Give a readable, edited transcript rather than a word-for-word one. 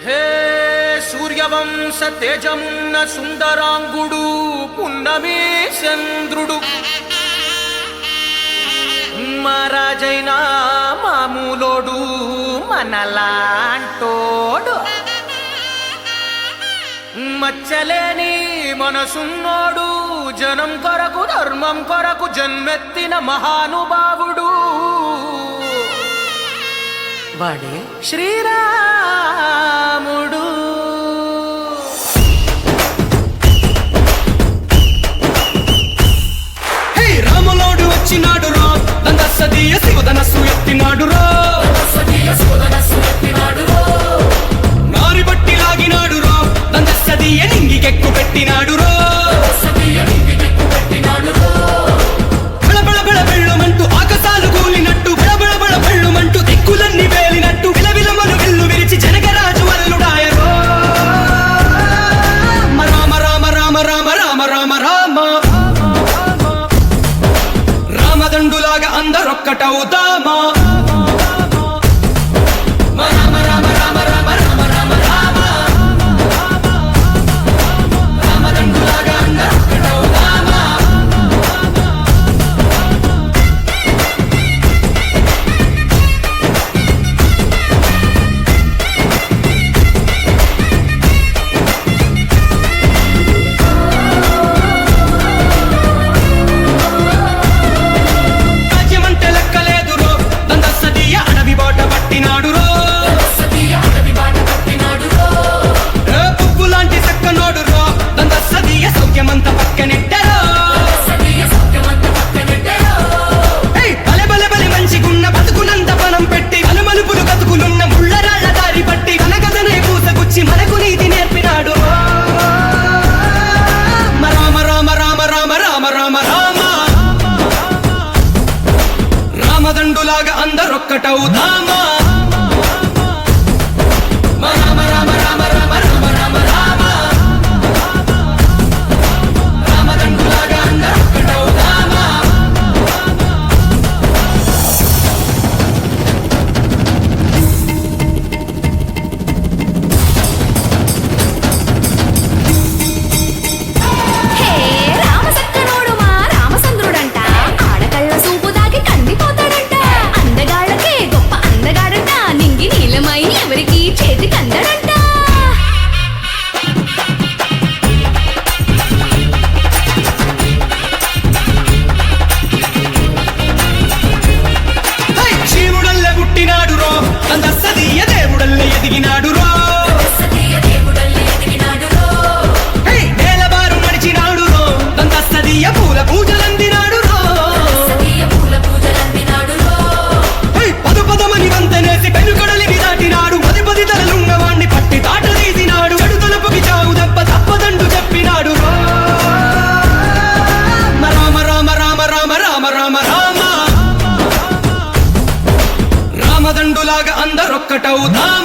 హే సూర్యవంశ తేజమున్న సుందరాంగుడు పున్నమి చంద్రుడు మహారాజైన మామూలోడు మనలాంటోడు మచ్చలేని మనసున్నోడు జనం కొరకు ధర్మం కొరకు జన్మెత్తిన మహానుభావుడు వాడే శ్రీరాముడు. హే రాములోడు వచ్చినాడు రా దందసదీయ శివధనస్సు ఎత్తినాడు రా నారి బట్టి లాగినాడు రా దందసదీయ నింగికెక్కు పెట్టినాడు రా బళబళ బళ బెళ్ళుమంటూ ఆకాశాలు కూలినట్టు బళబళ బళ బెళ్ళుమంటూ దిక్కులన్నీ వేలినట్టు విలవిలమలు విల్లు విరిచి జనగరాజు అల్లుడాయరో రామ రామ రామ రామ రామ రామ రామ రామదండులాగా అందరొక్కటవుతామా రామ రామ రామ రామ రామ రామ రామ రామదండులాగా అందరొక్కటవుతామా. రాజ్యమంటే లెక్కలేదు రో దందసదీయ అడవి బాట పట్టినాడు రో పువ్వు లాంటి చక్కనోడు రో దందసదీయ సౌఖ్యమంత పక్కనెట్టరో బలె బలె బలె మంచిగున్న బతుకునంత పనం పెట్టి మలుమలుపులు బతుకులున్న ముళ్ళరాళ్ళ దారి పట్టి కనకదనే పూసగుచ్చి మనకు నీతి నేర్పినాడు రామ రామ రామ రామ రామ రామ రామ రామదండులాగా అందరొక్కటవుతామా రామ రామ రామ రామ రామ రామ రామ రామదండులాగా అందరొక్కటవుతామా. హే రామసక్కనోడు మా రామచంద్రుడంట ఆడకళ్ళ సూపు దాకి కందిపోతాడంట అందగాళ్ళకే గొప్ప అందగాడంట నింగి నీలమై ఎవరికి చేతికి అందడంట. హై శివుడల్లే పుట్టినాడు రో దందసదీయ దేవుడల్లే ఎదిగినాడు రో హై నేలబారు నడిచినాడు రో దందసదీయ పూల పూజలందినాడు రో హై పదు పదమని వంతనేసి పెనుకడలిని దాటినాడు పది పది తలలున్నవాణ్ణి పట్టి తాట తీసినాడు చెడు తలుపుకి చావు దెబ్బ తప్పదండు చెప్పినాడు రో రామ రామ రామ రామ రామ రామ రామ రామదండులాగా అందరొక్కటవుతామా